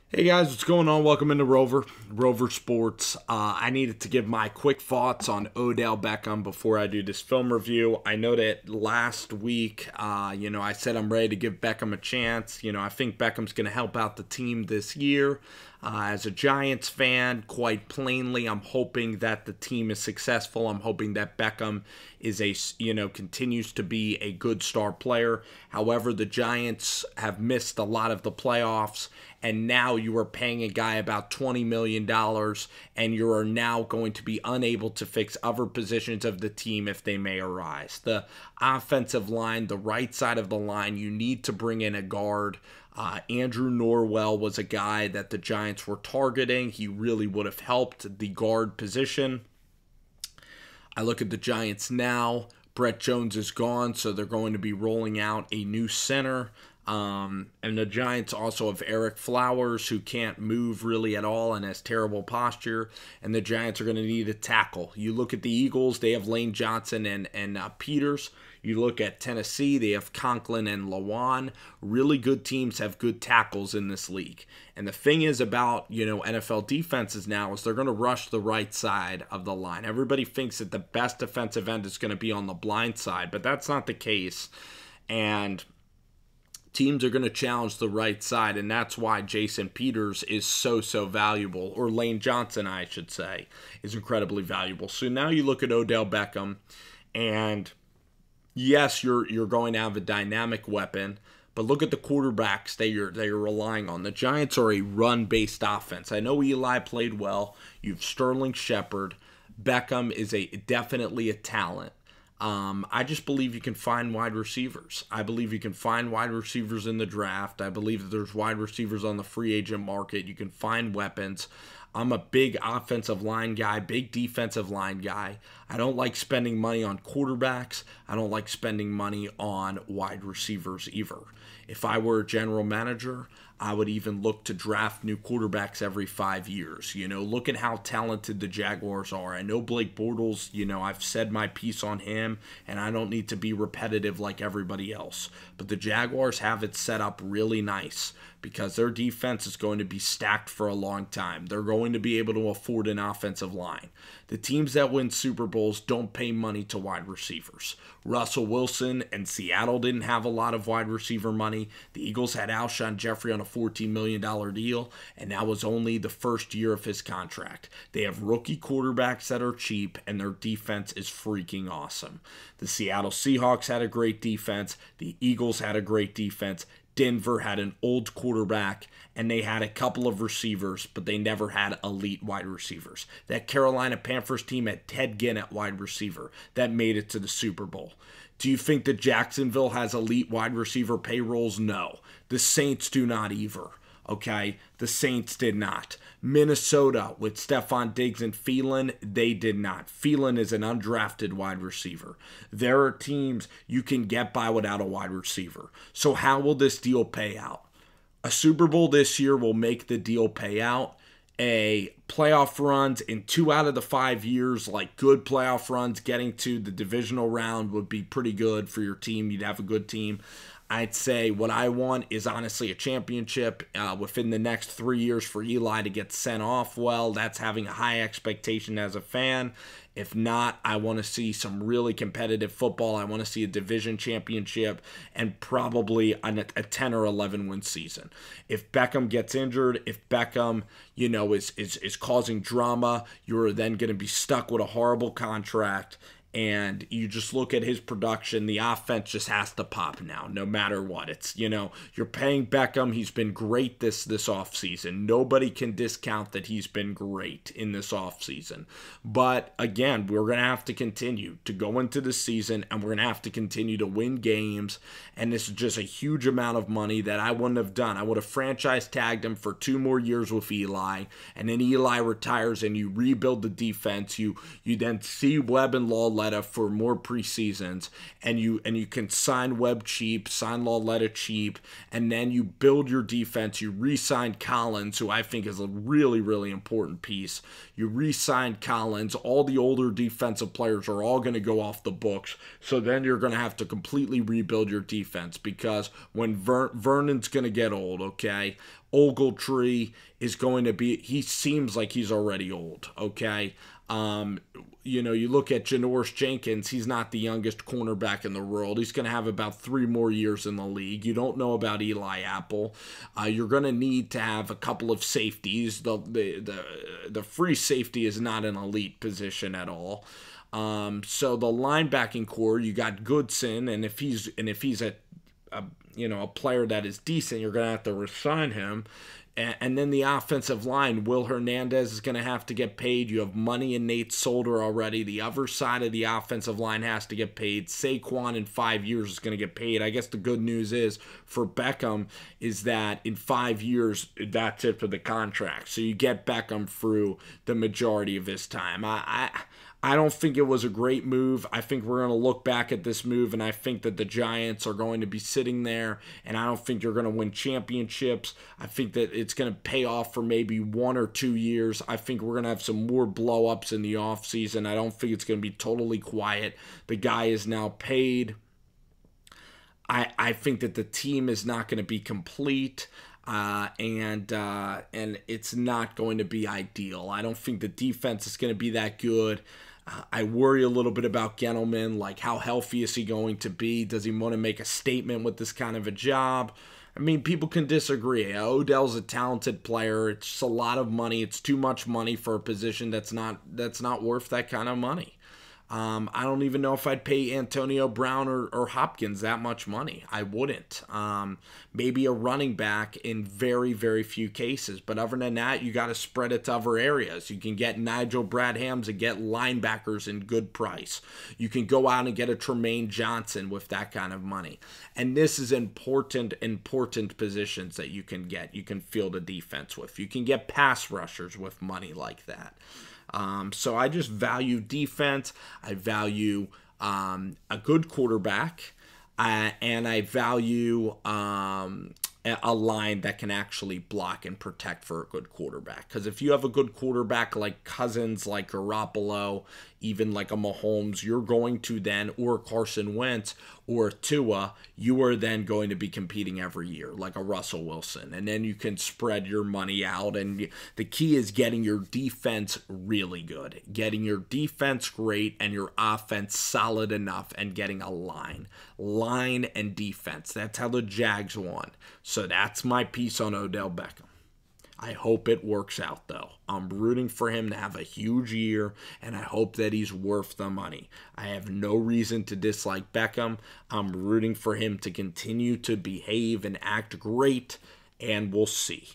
Hey guys, what's going on? Welcome into Rover Sports. I needed to give my quick thoughts on Odell Beckham before I do this film review. I know that last week, I said I'm ready to give Beckham a chance. I think Beckham's going to help out the team this year. As a Giants fan, quite plainly, I'm hoping that the team is successful. I'm hoping that Beckham continues to be a good star player. However, the Giants have missed a lot of the playoffs, and now you are paying a guy about $20 million, and you are now going to be unable to fix other positions of the team if they may arise. The offensive line, the right side of the line, you need to bring in a guard. Andrew Norwell was a guy that the Giants were targeting. He really would have helped the guard position. I look at the Giants now. Brett Jones is gone, so they're going to be rolling out a new center. And the Giants also have Eric Flowers, who can't move really at all and has terrible posture. And the Giants are going to need a tackle. You look at the Eagles, they have Lane Johnson and Peters. You look at Tennessee, they have Conklin and Lawan. Really good teams have good tackles in this league. And the thing is about, NFL defenses now is they're going to rush the right side of the line. Everybody thinks that the best defensive end is going to be on the blind side, but that's not the case. And teams are going to challenge the right side, and that's why Jason Peters is so valuable, or Lane Johnson, I should say, is incredibly valuable. So now you look at Odell Beckham, and yes, you're going to have a dynamic weapon, but look at the quarterbacks that you're relying on. The Giants are a run-based offense. I know Eli played well. You have Sterling Shepard. Beckham is definitely a talent. I just believe you can find wide receivers. I believe you can find wide receivers in the draft. I believe that there's wide receivers on the free agent market. You can find weapons. I'm a big offensive line guy, big defensive line guy. I don't like spending money on quarterbacks. I don't like spending money on wide receivers either. If I were a general manager, I would even look to draft new quarterbacks every 5 years. Look at how talented the Jaguars are. I know Blake Bortles, I've said my piece on him, and I don't need to be repetitive like everybody else. But the Jaguars have it set up really nice because their defense is going to be stacked for a long time. They're going to be able to afford an offensive line. The teams that win Super Bowls don't pay money to wide receivers. Russell Wilson and Seattle didn't have a lot of wide receiver money. The Eagles had Alshon Jeffrey on a $14 million deal, and that was only the first year of his contract. They have rookie quarterbacks that are cheap, and their defense is freaking awesome. The Seattle Seahawks had a great defense. The Eagles had a great defense. Denver had an old quarterback, and they had a couple of receivers, but they never had elite wide receivers. That Carolina Panthers team had Ted Ginn at wide receiver that made it to the Super Bowl. Do you think that Jacksonville has elite wide receiver payrolls? No. The Saints do not either. Okay, the Saints did not. Minnesota with Stephon Diggs and Thielen, they did not. Thielen is an undrafted wide receiver. There are teams you can get by without a wide receiver. So how will this deal pay out? A Super Bowl this year will make the deal pay out. A playoff runs in 2 out of the 5 years, like good playoff runs, getting to the divisional round would be pretty good for your team. You'd have a good team. I'd say what I want is honestly a championship within the next 3 years for Eli to get sent off well. That's having a high expectation as a fan. If not, I want to see some really competitive football. I want to see a division championship and probably a 10 or 11 win season. If Beckham gets injured, if Beckham, is causing drama, you're then going to be stuck with a horrible contract. And you just look at his production, the offense just has to pop now, no matter what. It's, you're paying Beckham. He's been great this offseason. Nobody can discount that he's been great in this offseason. But again, we're going to have to continue to go into the season, and we're going to have to continue to win games. And this is just a huge amount of money that I wouldn't have done. I would have franchise tagged him for 2 more years with Eli, and then Eli retires and you rebuild the defense. You then see Webb and Law Lauletta for more preseasons, and you can sign Webb cheap, sign Lauletta cheap, and then you build your defense. You re-sign Collins, who I think is a really, really important piece. You re-sign Collins. All the older defensive players are all going to go off the books, so then you're going to have to completely rebuild your defense, because when Vernon's going to get old, okay? Ogletree is going to be, he seems like he's already old, okay? You look at Janoris Jenkins, he's not the youngest cornerback in the world. He's going to have about 3 more years in the league. You don't know about Eli Apple. You're going to need to have a couple of safeties. The free safety is not an elite position at all. So the linebacking core, you got Goodson, and if he's a player that is decent, you're going to have to resign him. And then the offensive line, Will Hernandez is going to have to get paid. You have money in Nate Solder already. The other side of the offensive line has to get paid. Saquon in 5 years is going to get paid. I guess the good news is for Beckham is that in 5 years, that's it for the contract. So you get Beckham through the majority of his time. I don't think it was a great move. I think we're going to look back at this move, and I think that the Giants are going to be sitting there, and I don't think you're going to win championships. I think that it's going to pay off for maybe 1 or 2 years. I think we're going to have some more blow-ups in the offseason. I don't think it's going to be totally quiet. The guy is now paid. I think that the team is not going to be complete. And it's not going to be ideal. I don't think the defense is going to be that good. I worry a little bit about Gettleman, like how healthy is he going to be? Does he want to make a statement with this kind of a job? I mean, people can disagree. Odell's a talented player. It's just a lot of money. It's too much money for a position that's not worth that kind of money. I don't even know if I'd pay Antonio Brown or Hopkins that much money. I wouldn't. Maybe a running back in very, very few cases. But other than that, you got to spread it to other areas. You can get Nigel Bradhams and get linebackers in good price. You can go out and get a Tremaine Johnson with that kind of money. And this is important positions that you can get. You can field a defense with. You can get pass rushers with money like that. So I just value defense. I value a good quarterback, and I value a line that can actually block and protect for a good quarterback. Because if you have a good quarterback like Cousins, like Garoppolo, even like a Mahomes, you're going to then, or Carson Wentz, or Tua, you are then going to be competing every year, like a Russell Wilson. And then you can spread your money out. And the key is getting your defense really good, getting your defense great, and your offense solid enough, and getting a line and defense. That's how the Jags won. So that's my piece on Odell Beckham. I hope it works out, though. I'm rooting for him to have a huge year, and I hope that he's worth the money. I have no reason to dislike Beckham. I'm rooting for him to continue to behave and act great, and we'll see.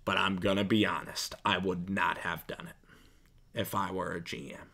But I'm going to be honest, I would not have done it if I were a GM.